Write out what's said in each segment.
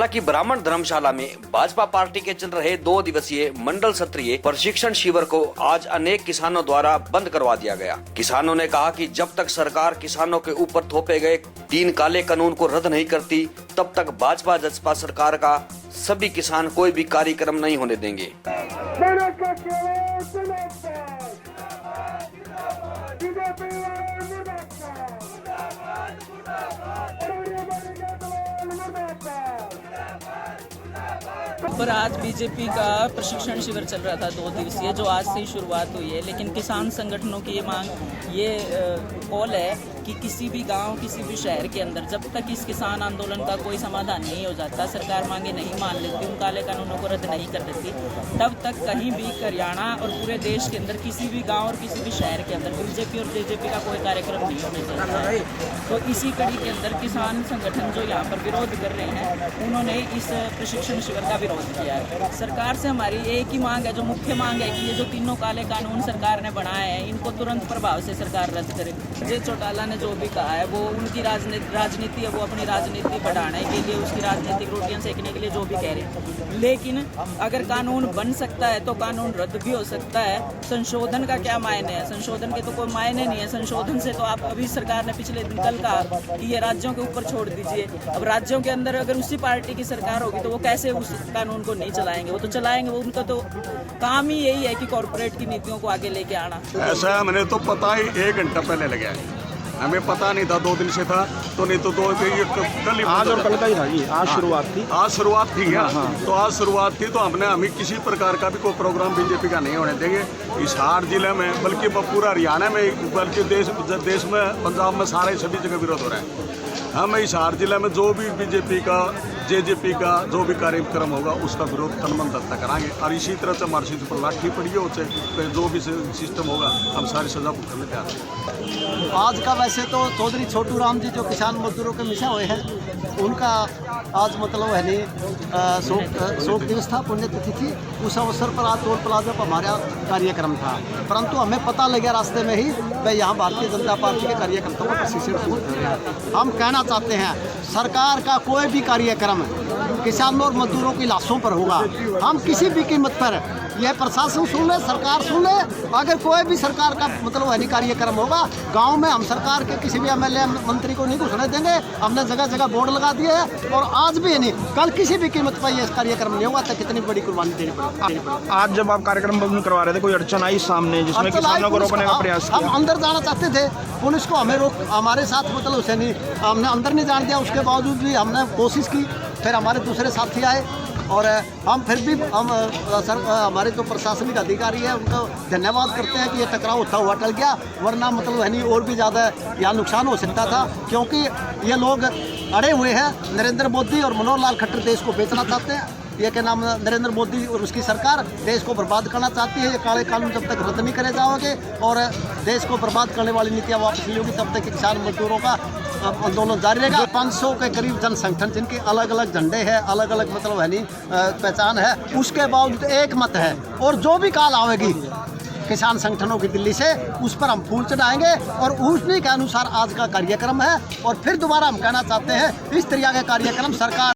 हालांकि ब्राह्मण धर्मशाला में भाजपा पार्टी के चल रहे 2 दिवसीय मंडल सत्रीय प्रशिक्षण शिविर को आज अनेक किसानों द्वारा बंद करवा दिया गया। किसानों ने कहा कि जब तक सरकार किसानों के ऊपर थोपे गए 3 काले कानून को रद्द नहीं करती, तब तक भाजपा जसपा सरकार का सभी किसान कोई भी कार्यक्रम नहीं होने देंगे। पर आज बीजेपी का प्रशिक्षण शिविर चल रहा था 2 दिवसीय, जो आज से ही शुरुआत हुई है। लेकिन किसान संगठनों की ये मांग, ये कॉल है कि किसी भी गांव, किसी भी शहर के अंदर जब तक इस किसान आंदोलन का कोई समाधान नहीं हो जाता, सरकार मांगे नहीं मान लेती, उन काले कानूनों को रद्द नहीं कर देती, तब तक कहीं भी हरियाणा और पूरे देश के अंदर किसी भी गाँव और किसी भी शहर के अंदर बीजेपी और जेजेपी का कोई कार्यक्रम नहीं होने चाहिए। तो इसी कड़ी के अंदर किसान संगठन जो यहाँ पर विरोध कर रहे हैं, उन्होंने इस प्रशिक्षण शिविर का विरोध किया है। सरकार से हमारी एक ही मांग है, जो मुख्य मांग है कि ये जो 3 काले कानून सरकार ने बनाए हैं, इनको तुरंत प्रभाव से सरकार रद्द करे। जे चौटाला ने जो भी कहा है, वो उनकी राजनीति है, वो अपनी राजनीति बढ़ाने के लिए, उसकी राजनीतिक रोटियां सेकने के लिए जो भी कह रहे हैं। लेकिन अगर कानून बन सकता है तो कानून रद्द भी हो सकता है। संशोधन का क्या मायने है? संशोधन के तो कोई मायने नहीं है। संशोधन से तो आप अभी सरकार ने पिछले दिन कल कहा कि ये राज्यों के ऊपर छोड़ दीजिए। अब राज्यों के अंदर अगर उसी पार्टी की सरकार होगी तो वो कैसे उस कानून को नहीं चलाएंगे? वो तो चलाएंगे। वो उनका तो काम ही यही है कि कॉर्पोरेट की नीतियों को आगे लेके आना। ऐसा हमें तो पता ही 1 घंटा पहले लगा है, हमें पता नहीं था। 2 दिन से था तो नहीं तो कल ही, आज और कल का ही था ये। आज शुरुआत थी, आज शुरुआत थी क्या? तो आज शुरुआत थी तो हमें किसी प्रकार का भी कोई प्रोग्राम बीजेपी का नहीं होने देंगे इस हार जिले में, बल्कि पूरा हरियाणा में, बल्कि देश में, पंजाब में, सारे सभी जगह विरोध हो रहा है। हम इस हार जिले में जो भी बीजेपी का, जेजेपी का जो भी कार्यक्रम होगा उसका विरोध तनमन दत्ता कराएंगे। और इसी तरह से हमारे सिद्ध पर लाठी पड़ी हो, चाहे जो भी सिस्टम होगा, हम सारी सजा भुगतने तैयार हैं। आज का वैसे तो चौधरी छोटू राम जी जो किसान मजदूरों के मिसा हुए हैं, उनका आज मतलब है नहीं शोक दिवस था, पुण्यतिथि थी। उस अवसर पर आज टोल प्लाजा पर हमारा कार्यक्रम था, परंतु हमें पता लग गया रास्ते में ही भाई यहाँ भारतीय जनता पार्टी के कार्यकर्ताओं को प्रशिक्षण कर रहे हैं। हम कहना चाहते हैं सरकार का कोई भी कार्यक्रम किसानों और मजदूरों की लाशों पर होगा। हम किसी भी कीमत पर, यह प्रशासन सुन ले, सरकार सुन ले, अगर कोई भी सरकार का मतलब वही कार्यक्रम होगा गांव में, हम सरकार के किसी भी एमएलए मंत्री को नहीं घुसने देंगे। हमने जगह जगह बोर्ड लगा दिए हैं और आज भी नहीं, कल किसी भी कीमत पर यह कार्यक्रम नहीं होगा तो कितनी बड़ी कुर्बानी देनी पड़ेगी। आज जब आप कार्यक्रम बंद करवा रहे थे, कोई अड़चन आई सामने जिसमें किसानों को रोकने का प्रयास किया? हम अंदर जाना चाहते थे, पुलिस को हमें हमारे साथ मतलब उसे नहीं, हमने अंदर नहीं जाने दिया। उसके बावजूद भी हमने कोशिश की, फिर हमारे दूसरे साथी आए और हम फिर भी हमारे जो प्रशासनिक अधिकारी है उनको धन्यवाद करते हैं कि ये टकराव होता हुआ टल गया, वरना मतलब है नहीं और भी ज़्यादा यहाँ नुकसान हो सकता था। क्योंकि ये लोग अड़े हुए हैं, नरेंद्र मोदी और मनोहर लाल खट्टर देश को बेचना चाहते हैं। ये क्या नाम, नरेंद्र मोदी और उसकी सरकार देश को बर्बाद करना चाहती है। ये काले कानून जब तक रद्द नहीं करे जाओगे और देश को बर्बाद करने वाली नीतियाँ वापस नहीं होगी, तब तक किसान मजदूरों का आंदोलन जारी रहेगा। 500 के करीब जन संगठन जिनके अलग अलग झंडे हैं, अलग अलग मतलब है नहीं पहचान है, उसके बावजूद एक मत है। और जो भी काल आवेगी किसान संगठनों की दिल्ली से, उस पर हम फूल चढ़ाएंगे और उसी के अनुसार आज का कार्यक्रम है। और फिर दोबारा हम कहना चाहते हैं, इस तरह के कार्यक्रम सरकार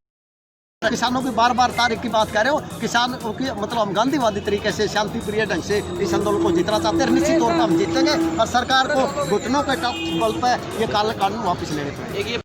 किसानों की बार तारीख की बात कर रहे हो, किसान की मतलब हम गांधीवादी तरीके से शांति प्रिय ढंग से इस आंदोलन को जीतना चाहते हैं। निश्चित तौर पर हम जीतेंगे और सरकार को घुटनों के बल पर ये काला कानून वापस लेने पड़ेंगे।